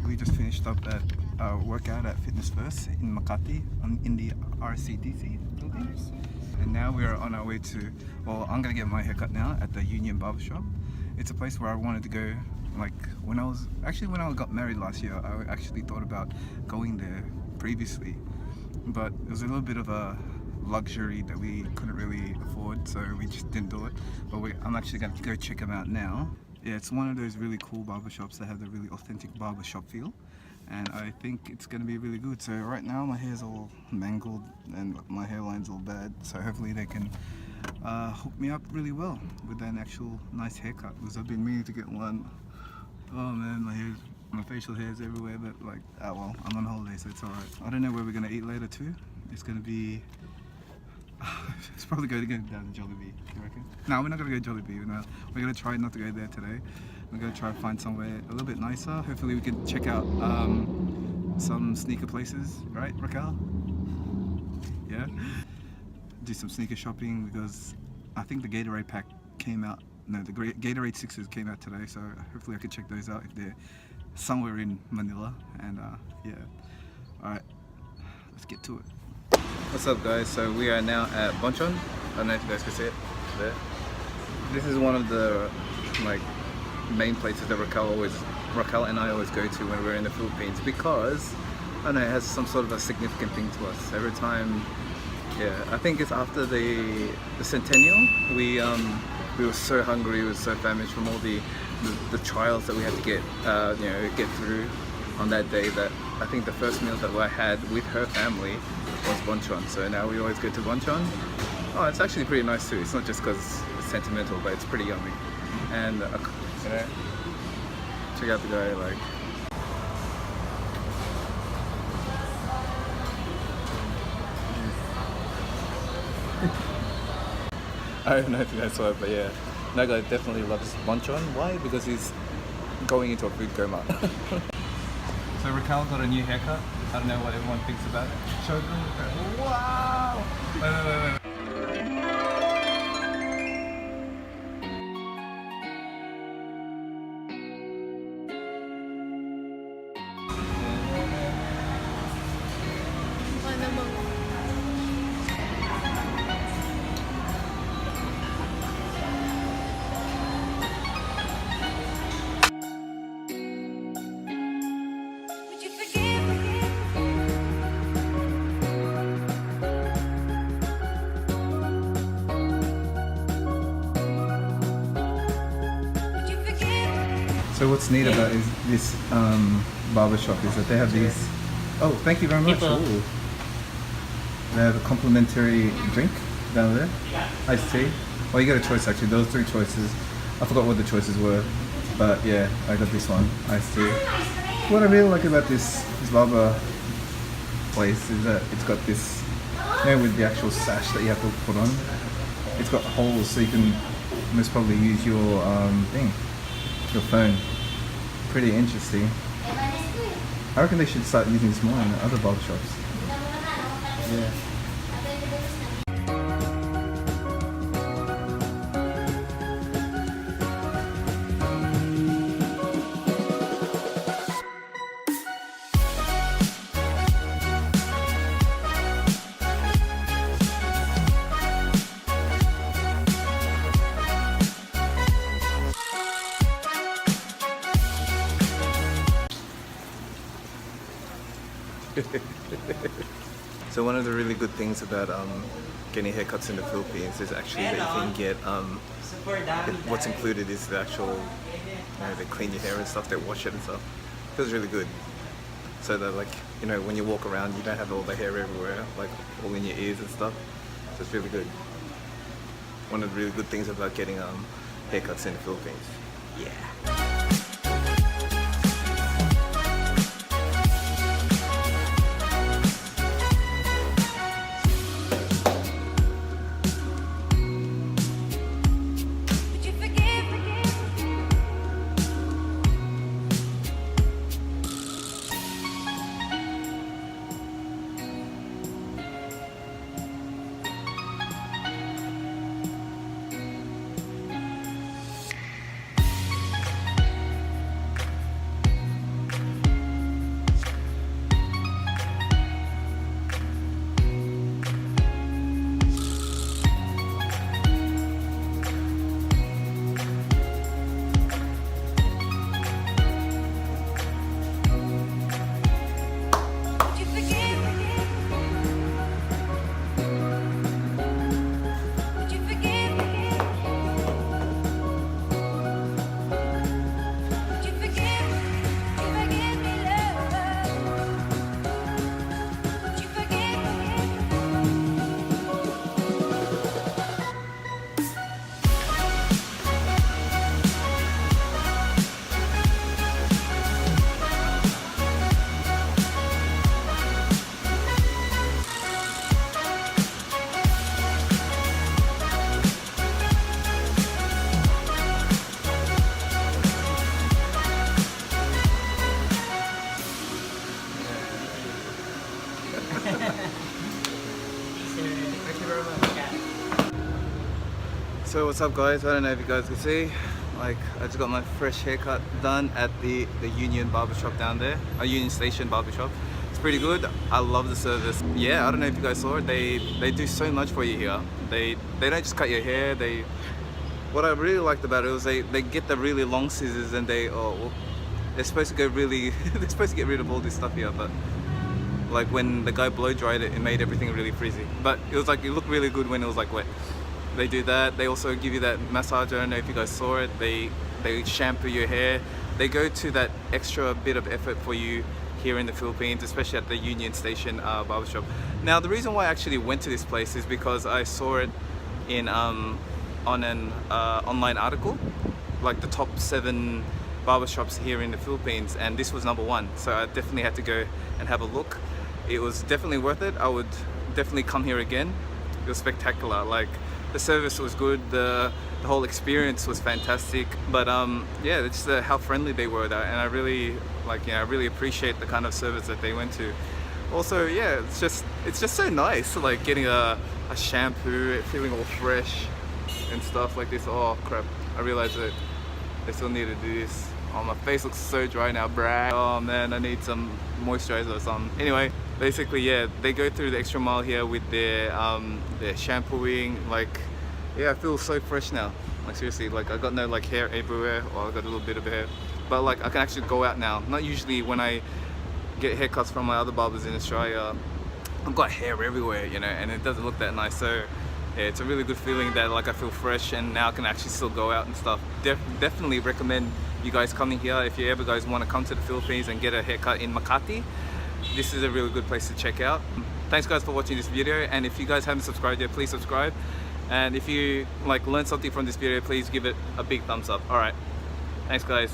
we just finished up at workout at Fitness First in Makati in the RCDC building. And now we are on our way to, well, I'm gonna get my haircut now at the Union Barber Shop. It's a place where I wanted to go, like when I got married last year. I actually thought about going there previously, but it was a little bit of a luxury that we couldn't really afford, so we just didn't do it. But I'm actually gonna go check them out now. Yeah, it's one of those really cool barbershops that have the really authentic barbershop feel, and I think it's going to be really good. So right now my hair's all mangled and my hairline's all bad, so hopefully they can hook me up really well with an actual nice haircut, because I've been meaning to get one. Oh man, my facial hair's everywhere, but like, oh well, I'm on holiday, so it's alright. I don't know where we're going to eat later too. It's going to be... it's probably going to go down to Jollibee, you reckon? No, we're not going to go Jollibee. No, we're going to try not to go there today. We're going to try to find somewhere a little bit nicer. Hopefully we can check out some sneaker places, right, Raquel? Yeah? Do some sneaker shopping, because I think the Gatorade pack came out. No, the Gatorade 6s came out today, so hopefully I can check those out if they're somewhere in Manila. And yeah. Alright, let's get to it. What's up guys, so we are now at Bonchon. I don't know if you guys can see it there. This is one of the like main places that Raquel and I always go to when we're in the Philippines, because I don't know, it has some sort of a significant thing to us. Every time, yeah, I think it's after the centennial, we were so hungry, we were so famished from all the trials that we had to get through on that day, that I think the first meal that I had with her family was Bonchon. So now we always go to Bonchon. Oh, it's actually pretty nice too. It's not just because it's sentimental, but it's pretty yummy. And you know, check out the guy, like. I don't know if you guys saw it, but yeah, that guy definitely loves Bonchon. Why? Because he's going into a food coma. So Raquel got a new haircut. I don't know what everyone thinks about it. Show them. Wow! Wait. So what's neat about this barber shop is that they have these. Oh, thank you very much. Ooh. They have a complimentary drink down there. Iced tea. Well, you got a choice actually. Those 3 choices. I forgot what the choices were, but yeah, I got this one. Iced tea. What I really like about this barber place is that it's got this, you know, with the actual sash that you have to put on. It's got holes, so you can most probably use your your phone. Pretty interesting. I reckon they should start using this more in other barber shops. Yeah. So one of the really good things about getting haircuts in the Philippines is actually that you can get what's included is the actual, you know, they clean your hair and stuff, they wash it and stuff. It feels really good. So that, like, you know, when you walk around you don't have all the hair everywhere, like all in your ears and stuff. So it's really good. One of the really good things about getting haircuts in the Philippines. Yeah. So what's up guys, I don't know if you guys can see, like I just got my fresh haircut done at the Union Barber Shop down there, a Union Station Barber Shop. It's pretty good. I love the service. Yeah, I don't know if you guys saw it, they do so much for you here. They don't just cut your hair. What I really liked about it was they get the really long scissors and they're supposed to go really they're supposed to get rid of all this stuff here, but like when the guy blow dried it, it made everything really frizzy. But it was like, it looked really good when it was like wet. They do that. They also give you that massage. I don't know if you guys saw it. They shampoo your hair. They go to that extra bit of effort for you here in the Philippines, especially at the Union Station barbershop. Now the reason why I actually went to this place is because I saw it in on an online article, like the top 7 barbershops here in the Philippines, and this was #1. So I definitely had to go and have a look. It was definitely worth it. I would definitely come here again. It was spectacular. Like the service was good, the whole experience was fantastic. But yeah, it's just how friendly they were there, and I really I really appreciate the kind of service that they went to. Also, yeah, it's just so nice, like getting a shampoo, feeling all fresh and stuff like this. Oh crap, I realized that I still need to do this. Oh, my face looks so dry now, bruh. Oh man, I need some moisturizer or something. Anyway, basically, yeah, they go through the extra mile here with their shampooing. Like, yeah, I feel so fresh now. Like seriously, like I got no like hair everywhere, or I got a little bit of hair, but like I can actually go out now. Not usually when I get haircuts from my other barbers in Australia, I've got hair everywhere, you know, and it doesn't look that nice. So yeah, it's a really good feeling that like I feel fresh, and now I can actually still go out and stuff. Definitely recommend you guys coming here. If you ever guys want to come to the Philippines and get a haircut in Makati, this is a really good place to check out. Thanks guys for watching this video, and if you guys haven't subscribed yet, please subscribe. And if you like learned something from this video, please give it a big thumbs up. Alright, thanks guys.